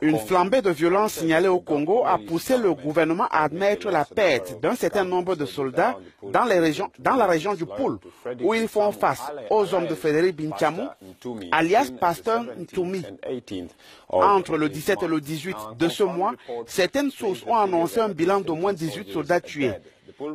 Une flambée de violence signalée au Congo a poussé le gouvernement à admettre la perte d'un certain nombre de soldats dans la région du Poul, où ils font face aux hommes de Frédéric Binchamou, alias Pasteur Ntoumi. Entre le 17 et le 18 de ce mois, certaines sources ont annoncé un bilan d'au moins 18 soldats tués.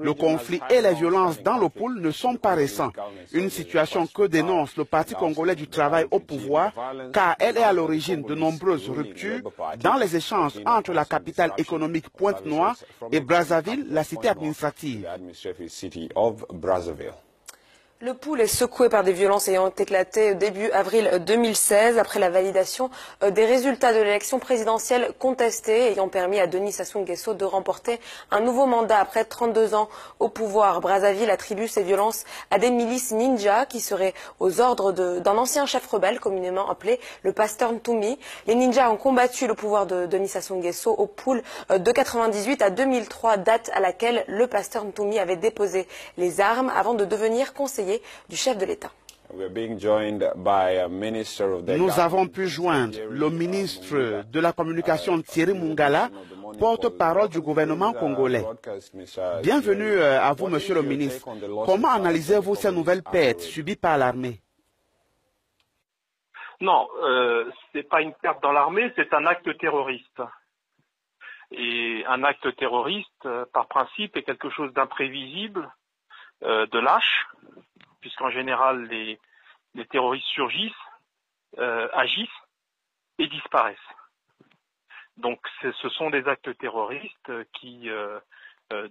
Le conflit et les violences dans le Poul ne sont pas récents, une situation que dénonce le Parti congolais du travail au pouvoir, car elle est à l'origine de nombreuses ruptures dans les échanges entre la capitale économique Pointe-Noire et Brazzaville, la cité administrative. Le Poul est secoué par des violences ayant éclaté début avril 2016 après la validation des résultats de l'élection présidentielle contestée ayant permis à Denis Sassou Nguesso de remporter un nouveau mandat après 32 ans au pouvoir. Brazzaville attribue ces violences à des milices ninjas qui seraient aux ordres d'un ancien chef rebelle communément appelé le Pasteur Ntoumi. Les ninjas ont combattu le pouvoir de Denis Sassou Nguesso au Poul de 98 à 2003, date à laquelle le Pasteur Ntoumi avait déposé les armes avant de devenir conseiller du chef de l'État. Nous avons pu joindre le ministre de la Communication Thierry Mungala, porte-parole du gouvernement congolais. Bienvenue à vous, monsieur le ministre. Comment analysez-vous ces nouvelles pertes subies par l'armée? Non, ce n'est pas une perte dans l'armée, c'est un acte terroriste. Et un acte terroriste, par principe, est quelque chose d'imprévisible, de lâche, puisqu'en général les terroristes surgissent, agissent et disparaissent. Donc ce sont des actes terroristes qui,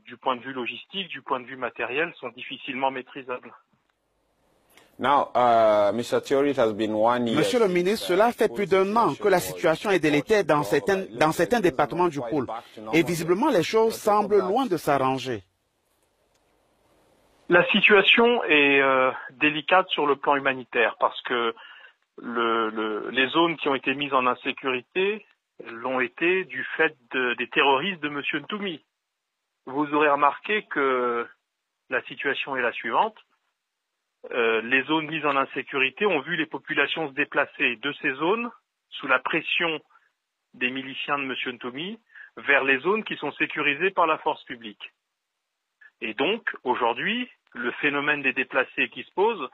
du point de vue logistique, du point de vue matériel, sont difficilement maîtrisables. Monsieur le ministre, cela fait plus d'un an que la situation est délétère dans certains départements du Poul. Et visiblement, les choses semblent loin de s'arranger. La situation est délicate sur le plan humanitaire parce que les zones qui ont été mises en insécurité l'ont été du fait des terroristes de M. Ntoumi. Vous aurez remarqué que la situation est la suivante. Les zones mises en insécurité ont vu les populations se déplacer de ces zones sous la pression des miliciens de M. Ntoumi vers les zones qui sont sécurisées par la force publique. Et donc, aujourd'hui, le phénomène des déplacés qui se pose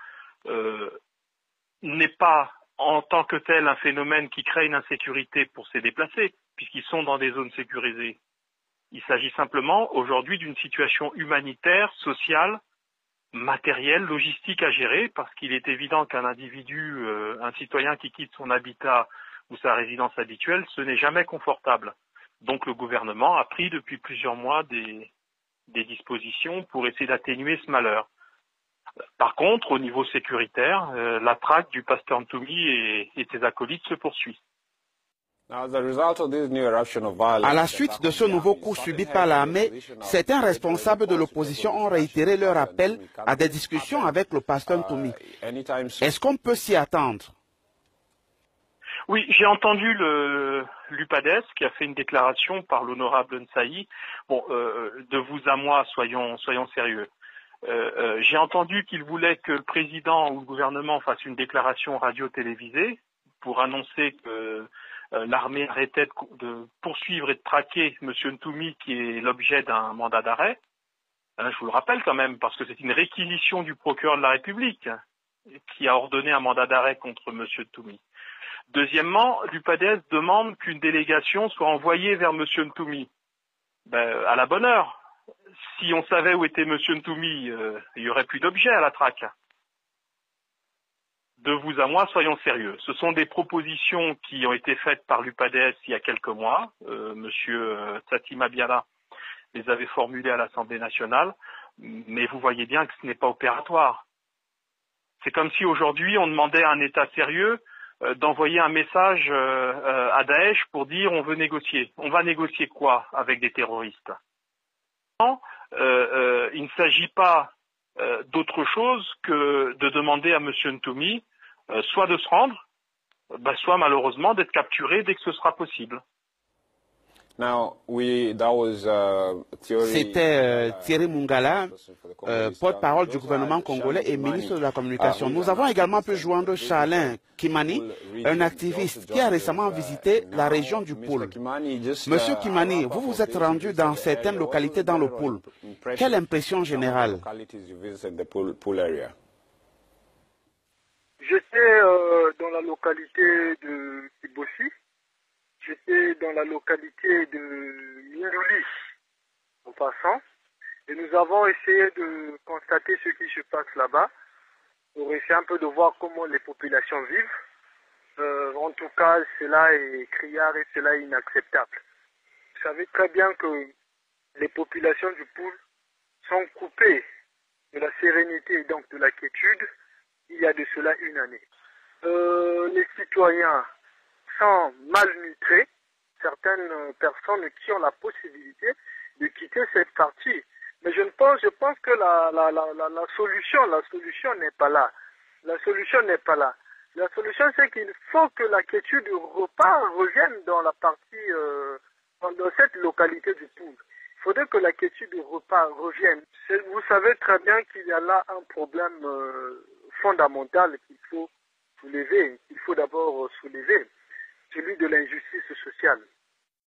n'est pas en tant que tel un phénomène qui crée une insécurité pour ces déplacés, puisqu'ils sont dans des zones sécurisées. Il s'agit simplement aujourd'hui d'une situation humanitaire, sociale, matérielle, logistique à gérer, parce qu'il est évident qu'un individu, un citoyen qui quitte son habitat ou sa résidence habituelle, ce n'est jamais confortable. Donc le gouvernement a pris depuis plusieurs mois des dispositions pour essayer d'atténuer ce malheur. Par contre, au niveau sécuritaire, la traque du Pasteur Ntoumi et ses acolytes se poursuit. À la suite de ce nouveau coup subi par l'armée, certains responsables de l'opposition ont réitéré leur appel à des discussions avec le Pasteur Ntoumi. Est-ce qu'on peut s'y attendre? Oui, j'ai entendu l'UPADES qui a fait une déclaration par l'honorable Nsayi. Bon, de vous à moi, soyons sérieux. J'ai entendu qu'il voulait que le président ou le gouvernement fasse une déclaration radio-télévisée pour annoncer que l'armée arrêtait de poursuivre et de traquer M. Ntoumi qui est l'objet d'un mandat d'arrêt. Je vous le rappelle quand même, parce que c'est une réquisition du procureur de la République qui a ordonné un mandat d'arrêt contre M. Ntoumi. Deuxièmement, l'UPADES demande qu'une délégation soit envoyée vers M. Ntoumi. À la bonne heure. Si on savait où était M. Ntoumi, il n'y aurait plus d'objet à la traque. De vous à moi, soyons sérieux. Ce sont des propositions qui ont été faites par l'UPADES il y a quelques mois. M. Tsati Mabiala les avait formulées à l'Assemblée nationale, mais vous voyez bien que ce n'est pas opératoire. C'est comme si aujourd'hui on demandait à un État sérieux d'envoyer un message à Daesh pour dire on veut négocier. On va négocier quoi avec des terroristes? Il ne s'agit pas d'autre chose que de demander à M. Ntoumi soit de se rendre, soit malheureusement d'être capturé dès que ce sera possible. C'était Thierry Mungala, porte-parole du gouvernement congolais et ministre de la Communication. Nous avons également pu joindre Charlin Kimani, un activiste qui a récemment visité la région du Poul. Monsieur Kimani, vous vous êtes rendu dans certaines localités dans le Poul. Quelle impression générale? J'étais dans la localité de Kibossi. J'étais dans la localité de Minduli, en passant, et nous avons essayé de constater ce qui se passe là-bas, pour essayer un peu de voir comment les populations vivent. En tout cas, cela est criard et cela est inacceptable. Vous savez très bien que les populations du Poul sont coupées de la sérénité et donc de la quiétude il y a de cela une année. Les citoyens sont malnutrés, certaines personnes qui ont la possibilité de quitter cette partie. Mais je pense que la solution n'est pas là. La solution n'est pas là. La solution, c'est qu'il faut que la quiétude du repas revienne dans la partie, dans cette localité du Poul. Il faudrait que la quiétude du repas revienne. Vous savez très bien qu'il y a là un problème fondamental qu'il faut soulever, qu'il faut d'abord soulever, celui de l'injustice sociale.